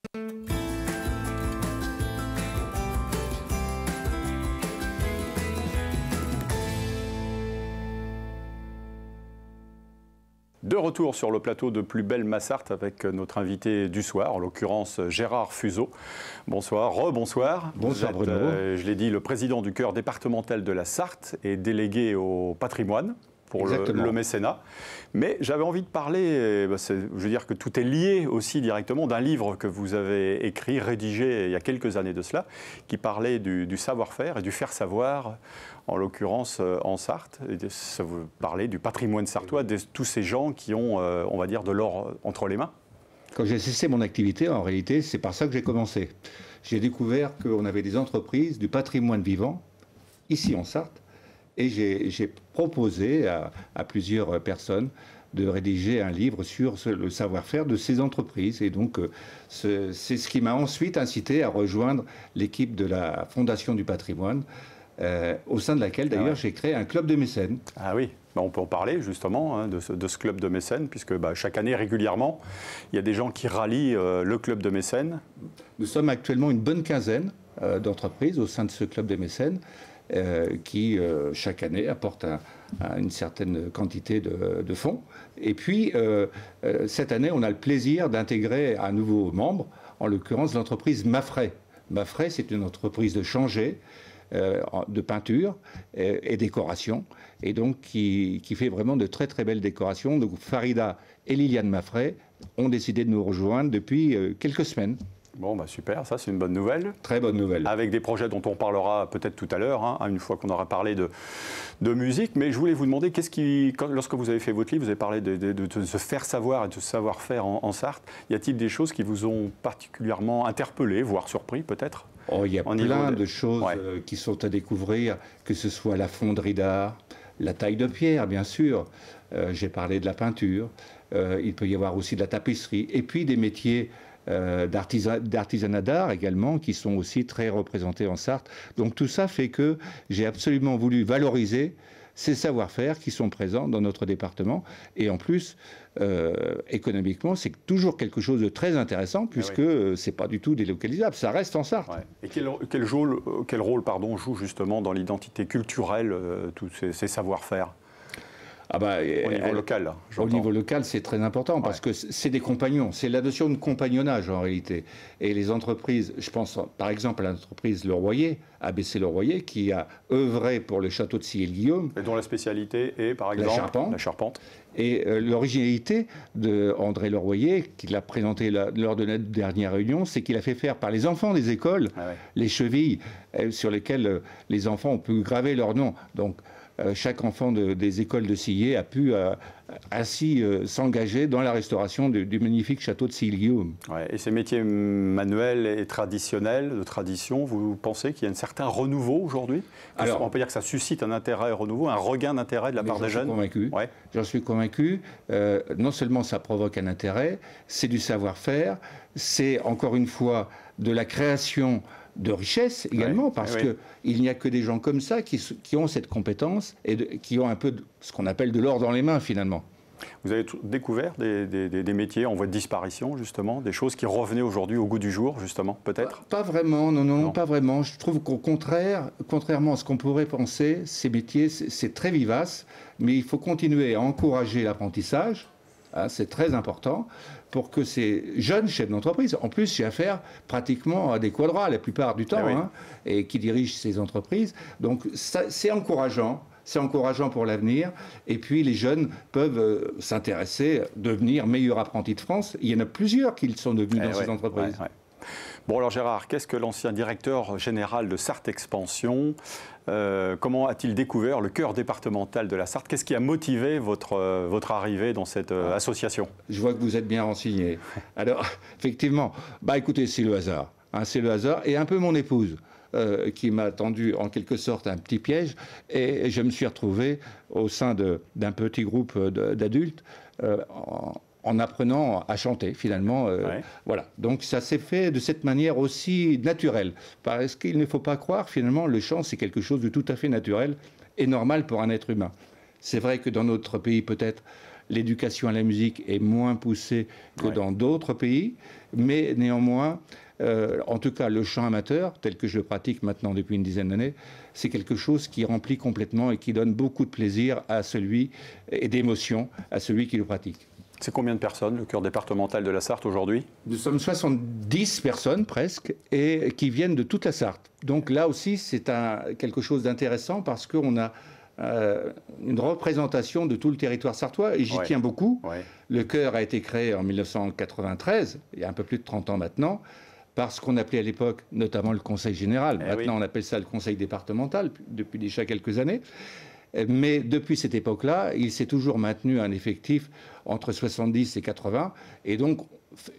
De retour sur le plateau de Plus belle ma Sarthe avec notre invité du soir, en l'occurrence Gérard Fuseau. Bonsoir, rebonsoir. Bonsoir Bruno. Je l'ai dit, le président du chœur départemental de la Sarthe et délégué au patrimoine pour le mécénat. Mais j'avais envie de parler, je veux dire que tout est lié aussi directement d'un livre que vous avez écrit, rédigé il y a quelques années de cela, qui parlait du savoir-faire et du faire savoir, en l'occurrence en Sarthe. Et ça vous parlait du patrimoine sartois, de tous ces gens qui ont, on va dire, de l'or entre les mains. Quand j'ai cessé mon activité, en réalité, c'est par ça que j'ai commencé. J'ai découvert qu'on avait des entreprises du patrimoine vivant, ici en Sarthe, et j'ai proposé à plusieurs personnes de rédiger un livre sur le savoir-faire de ces entreprises. Et donc, c'est ce qui m'a ensuite incité à rejoindre l'équipe de la Fondation du patrimoine, au sein de laquelle, d'ailleurs, j'ai créé un club de mécènes. Ah oui, on peut en parler justement de ce club de mécènes, puisque chaque année, régulièrement, il y a des gens qui rallient le club de mécènes. Nous sommes actuellement une bonne quinzaine d'entreprises au sein de ce club de mécènes, qui, chaque année, apporte une certaine quantité de fonds. Et puis, cette année, on a le plaisir d'intégrer un nouveau membre, en l'occurrence l'entreprise Mafray. Mafray, c'est une entreprise de changé, de peinture et décoration, et donc qui fait vraiment de très très belles décorations. Donc Farida et Liliane Mafray ont décidé de nous rejoindre depuis quelques semaines. Bon, super, ça c'est une bonne nouvelle. Très bonne nouvelle. Avec des projets dont on parlera peut-être tout à l'heure, une fois qu'on aura parlé de musique. Mais je voulais vous demander, lorsque vous avez fait votre livre, vous avez parlé de se faire savoir et de savoir-faire en Sarthe. Y a-t-il des choses qui vous ont particulièrement interpellé, voire surpris peut-être ? Il y a plein de choses qui sont à découvrir, que ce soit la fonderie d'art, la taille de pierre, bien sûr. J'ai parlé de la peinture. Il peut y avoir aussi de la tapisserie. Et puis des métiers d'artisanat d'art également, qui sont aussi très représentés en Sarthe. Donc tout ça fait que j'ai absolument voulu valoriser ces savoir-faire qui sont présents dans notre département. Et en plus, économiquement, c'est toujours quelque chose de très intéressant, puisque c'est pas du tout délocalisable, ça reste en Sarthe. Et quel rôle joue justement dans l'identité culturelle tous ces savoir-faire ? Au niveau local. Au niveau local, c'est très important parce que c'est des compagnons. C'est la notion de compagnonnage en réalité. Et les entreprises, je pense par exemple à l'entreprise Le Royer, ABC Le Royer, qui a œuvré pour le château de Sillé-le-Guillaume. Et dont la spécialité est par exemple la charpente. Et l'originalité d'André Le Royer, qu'il a présenté lors de notre dernière réunion, c'est qu'il a fait faire par les enfants des écoles les chevilles sur lesquelles les enfants ont pu graver leur nom. Donc, chaque enfant des écoles de Sillé a pu ainsi s'engager dans la restauration du magnifique château de Sillé-le-Guillaume. Et ces métiers manuels et traditionnels, de tradition, vous pensez qu'il y a un certain renouveau aujourd'hui ? Alors, on peut dire que ça suscite un intérêt renouveau, un regain d'intérêt de la part des jeunes ? J'en suis convaincu. Non seulement ça provoque un intérêt, c'est du savoir-faire, c'est encore une fois de la création de richesse également, parce qu'il n'y a que des gens comme ça qui ont cette compétence et qui ont un peu ce qu'on appelle de l'or dans les mains finalement. Vous avez découvert des métiers en voie de disparition justement, des choses qui revenaient aujourd'hui au goût du jour justement, peut-être ? Pas vraiment, non, pas vraiment. Je trouve qu'au contraire, contrairement à ce qu'on pourrait penser, ces métiers, c'est très vivace, mais il faut continuer à encourager l'apprentissage. C'est très important pour que ces jeunes chefs d'entreprise, en plus j'ai affaire pratiquement à des quadras la plupart du temps, et qui dirigent ces entreprises, donc c'est encourageant pour l'avenir, et puis les jeunes peuvent s'intéresser, devenir meilleurs apprentis de France. Il y en a plusieurs qui sont devenus dans ces entreprises. Bon alors Gérard, qu'est-ce que l'ancien directeur général de Sarthe Expansion, comment a-t-il découvert le chœur départemental de la Sarthe? Qu'est-ce qui a motivé votre arrivée dans cette association? Je vois que vous êtes bien renseigné. Alors, effectivement, écoutez, c'est le hasard. C'est le hasard et un peu mon épouse qui m'a tendu en quelque sorte un petit piège et je me suis retrouvé au sein d'un petit groupe d'adultes en apprenant à chanter, finalement. Voilà. Donc, ça s'est fait de cette manière aussi naturelle. Parce qu'il ne faut pas croire, finalement, le chant, c'est quelque chose de tout à fait naturel et normal pour un être humain. C'est vrai que dans notre pays, peut-être, l'éducation à la musique est moins poussée que dans d'autres pays, mais néanmoins, en tout cas, le chant amateur, tel que je le pratique maintenant depuis une dizaine d'années, c'est quelque chose qui remplit complètement et qui donne beaucoup de plaisir à celui, et d'émotion à celui qui le pratique. C'est combien de personnes, le chœur départemental de la Sarthe, aujourd'hui? Nous sommes 70 personnes presque, et qui viennent de toute la Sarthe. Donc là aussi, c'est quelque chose d'intéressant parce qu'on a une représentation de tout le territoire sartois, et j'y tiens beaucoup. Le chœur a été créé en 1993, il y a un peu plus de 30 ans maintenant, par ce qu'on appelait à l'époque notamment le Conseil général. Maintenant, on appelle ça le Conseil départemental, depuis déjà quelques années. Mais depuis cette époque-là, il s'est toujours maintenu un effectif entre 70 et 80, et donc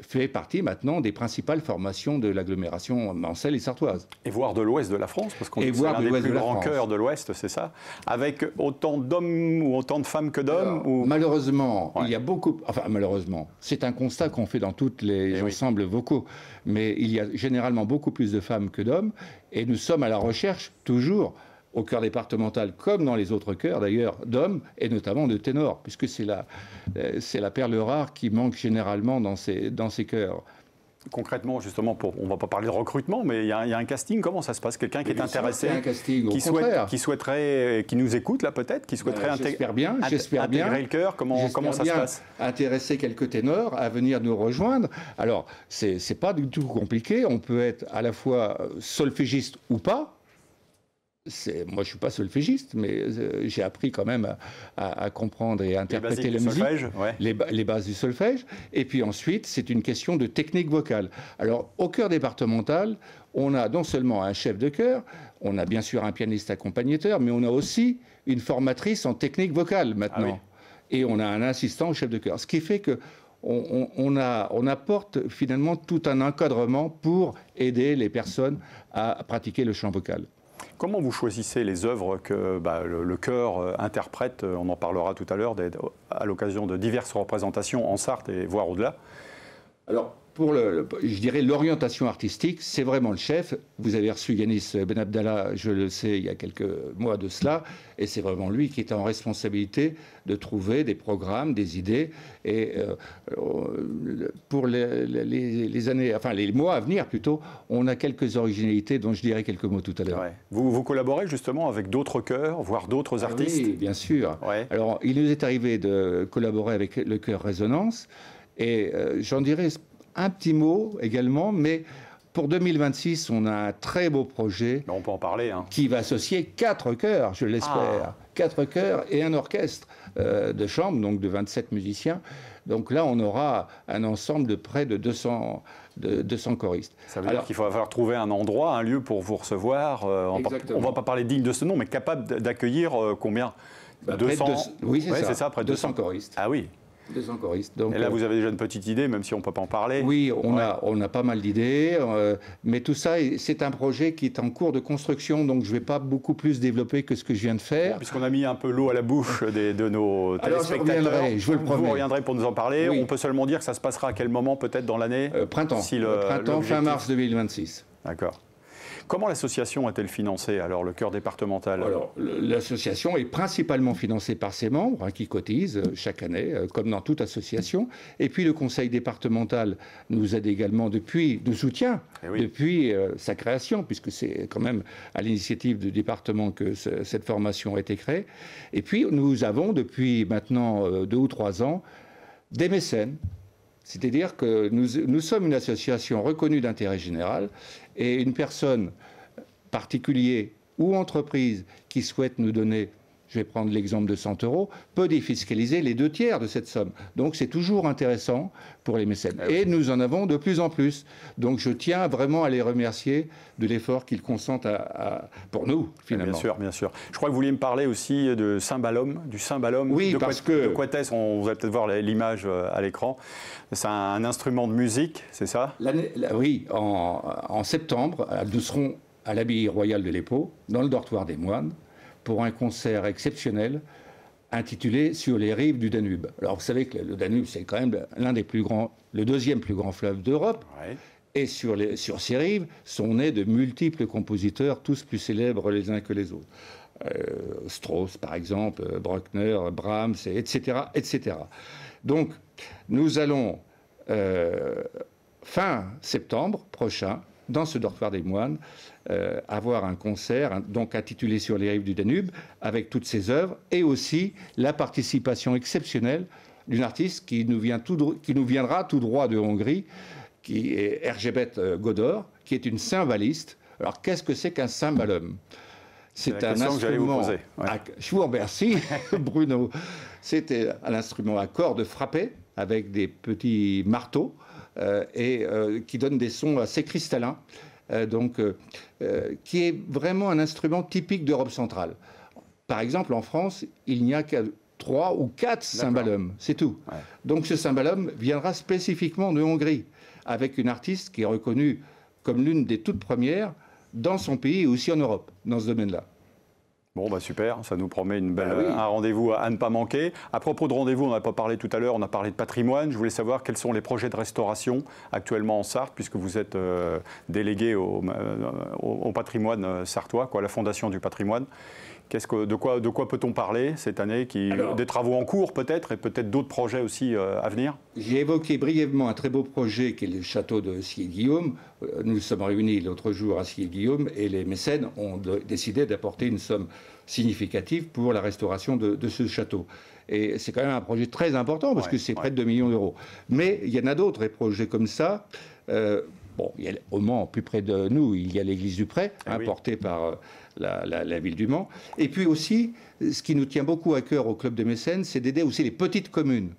fait partie maintenant des principales formations de l'agglomération mancelle et sartoise. Et voire de l'ouest de la France, parce qu'on est l'un des plus grands chœurs de l'ouest, c'est ça? Avec autant d'hommes ou autant de femmes que d'hommes ou... Malheureusement, il y a beaucoup... Enfin, malheureusement, c'est un constat qu'on fait dans tous les ensembles vocaux, mais il y a généralement beaucoup plus de femmes que d'hommes, et nous sommes à la recherche, toujours, au chœur départemental, comme dans les autres chœurs d'ailleurs, d'hommes, et notamment de ténors, puisque c'est la perle rare qui manque généralement dans ces chœurs. Concrètement, justement, on ne va pas parler de recrutement, mais il y a un casting. Comment ça se passe? Quelqu'un qui est intéressé, qui souhaiterait, qui nous écoute là peut-être, qui souhaiterait intégrer le chœur, comment ça se passe? Intéresser quelques ténors à venir nous rejoindre. Alors, c'est pas du tout compliqué. On peut être à la fois solfégiste ou pas. Moi, je ne suis pas solfégiste, mais j'ai appris quand même à comprendre et à interpréter la musique, les bases du solfège. Et puis ensuite, c'est une question de technique vocale. Alors, au chœur départemental, on a non seulement un chef de chœur, on a bien sûr un pianiste accompagnateur, mais on a aussi une formatrice en technique vocale maintenant. Et on a un assistant au chef de chœur. Ce qui fait que on apporte finalement tout un encadrement pour aider les personnes à pratiquer le chant vocal. Comment vous choisissez les œuvres que le chœur interprète? On en parlera tout à l'heure à l'occasion de diverses représentations en Sarthe et voire au-delà. Alors, pour je dirais l'orientation artistique, c'est vraiment le chef. Vous avez reçu Yanis Benabdallah, je le sais, il y a quelques mois de cela, et c'est vraiment lui qui est en responsabilité de trouver des programmes, des idées. Et pour les années, enfin les mois à venir plutôt, on a quelques originalités dont je dirai quelques mots tout à l'heure. Vous collaborez justement avec d'autres chœurs, voire d'autres artistes? Oui, bien sûr. Alors, il nous est arrivé de collaborer avec le chœur Résonance, et j'en dirais un petit mot également, mais pour 2026, on a un très beau projet. On peut en parler. Qui va associer 4 chœurs, je l'espère. 4 chœurs et un orchestre de chambre, donc de 27 musiciens. Donc là, on aura un ensemble de près de 200 choristes. Ça veut dire qu'il va falloir trouver un endroit, un lieu pour vous recevoir. On ne va pas parler digne de ce nom, mais capable d'accueillir combien? 200. Oui, c'est ça, près de 200 choristes. Ah oui. 200 choristes. Donc, et là, vous avez déjà une petite idée, même si on ne peut pas en parler? Oui, on a pas mal d'idées, mais tout ça, c'est un projet qui est en cours de construction, donc je ne vais pas beaucoup plus développer que ce que je viens de faire. Puisqu'on a mis un peu l'eau à la bouche de nos téléspectateurs. Alors, je vous le promets. Vous reviendrez pour nous en parler. On peut seulement dire que ça se passera à quel moment, peut-être dans l'année? Printemps, fin mars 2026. D'accord. Comment l'association a-t-elle financé, alors, le chœur départemental? Alors, l'association est principalement financée par ses membres, qui cotisent chaque année, comme dans toute association. Et puis, le conseil départemental nous aide également nous soutient depuis sa création, puisque c'est quand même à l'initiative du département que cette formation a été créée. Et puis, nous avons, depuis maintenant 2 ou 3 ans, des mécènes. C'est-à-dire que nous sommes une association reconnue d'intérêt général, et une personne particulière ou entreprise qui souhaite nous donner, je vais prendre l'exemple de 100 €, peut défiscaliser les 2/3 de cette somme. Donc c'est toujours intéressant pour les mécènes. Et nous en avons de plus en plus. Donc je tiens vraiment à les remercier de l'effort qu'ils consentent pour nous, finalement. Bien sûr, bien sûr. Je crois que vous vouliez me parler aussi de cymbalum, du cymbalum. Oui, de Coates, vous allez peut-être voir l'image à l'écran. C'est un instrument de musique, c'est ça? Oui, en septembre, nous serons à l'abbaye royale de l'Épau, dans le dortoir des moines, pour un concert exceptionnel intitulé « Sur les rives du Danube ». Alors vous savez que le Danube, c'est quand même l'un des plus grands, le 2e plus grand fleuve d'Europe. Et sur ces rives sont nés de multiples compositeurs, tous plus célèbres les uns que les autres. Strauss par exemple, Bruckner, Brahms, etc., etc. Donc nous allons fin septembre prochain, dans ce dortoir des moines, avoir un concert donc intitulé Sur les rives du Danube, avec toutes ses œuvres, et aussi la participation exceptionnelle d'une artiste qui nous viendra tout droit de Hongrie, qui est Erzsébet Godor, qui est une cymbaliste. Alors qu'est-ce que c'est qu'un cymbalum? C'est un instrument. Je vous remercie, Bruno. C'était un instrument à cordes frappées avec des petits marteaux qui donne des sons assez cristallins, qui est vraiment un instrument typique d'Europe centrale. Par exemple, en France, il n'y a que 3 ou 4 cymbalums, c'est tout. Ouais. Donc ce cymbalum viendra spécifiquement de Hongrie, avec une artiste qui est reconnue comme l'une des toutes premières dans son pays et aussi en Europe, dans ce domaine-là. Bon, bah super, ça nous promet un rendez-vous à ne pas manquer. À propos de rendez-vous, on n'a pas parlé tout à l'heure, on a parlé de patrimoine. Je voulais savoir quels sont les projets de restauration actuellement en Sarthe, puisque vous êtes délégué au patrimoine sartois, la Fondation du patrimoine. De quoi peut-on parler cette année? Des travaux en cours peut-être, et peut-être d'autres projets aussi à venir? J'ai évoqué brièvement un très beau projet qui est le château de Sillé-Guillaume. Nous nous sommes réunis l'autre jour à Sillé-Guillaume et les mécènes ont décidé d'apporter une somme significative pour la restauration de ce château. Et c'est quand même un projet très important parce que c'est près de 2 millions d'euros. Mais il y en a d'autres projets comme ça. Bon, il y a au Mans, plus près de nous, il y a l'église du Pré, portée par la ville du Mans. Et puis aussi, ce qui nous tient beaucoup à cœur au Club des mécènes, c'est d'aider aussi les petites communes.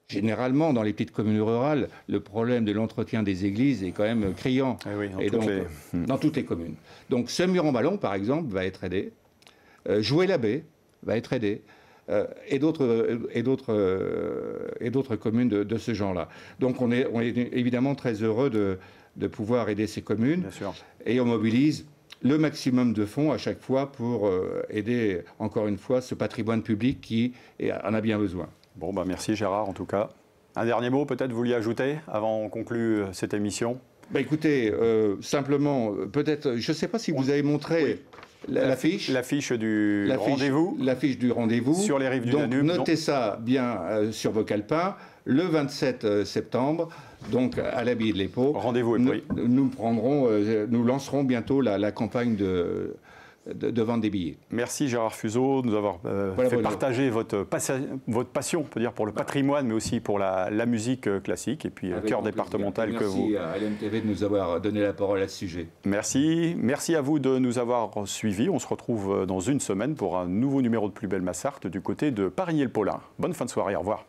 Généralement, dans les petites communes rurales, le problème de l'entretien des églises est quand même criant. Dans toutes les communes. Donc, Semur-en-Vallon, par exemple, va être aidé. Joué-l'Abbé va être aidé. Et d'autres communes de ce genre-là. Donc on est évidemment très heureux de pouvoir aider ces communes. Bien sûr. Et on mobilise le maximum de fonds à chaque fois pour aider, encore une fois, ce patrimoine public qui en a bien besoin. Bon, bah merci Gérard, en tout cas. Un dernier mot, peut-être, vous vouliez ajouter avant qu'on conclue cette émission? Bah, écoutez, simplement, peut-être, je ne sais pas si vous avez montré... Oui. L'affiche du rendez-vous. L'affiche du rendez-vous. Sur les rives du Danube. Notez ça bien sur vos calepins. Le 27 septembre, donc à l'abbaye de l'Épau. Rendez-vous est pris. Nous lancerons bientôt la campagne de vente des billets. Merci Gérard Fuseau de nous avoir fait partager votre passion, on peut dire, pour le patrimoine, mais aussi pour la musique classique et puis le chœur départemental que vous... Merci à LMTV de nous avoir donné la parole à ce sujet. Merci. Merci à vous de nous avoir suivis. On se retrouve dans une semaine pour un nouveau numéro de Plus belle ma Sarthe du côté de Parigny-le-Paulin. Bonne fin de soirée, au revoir.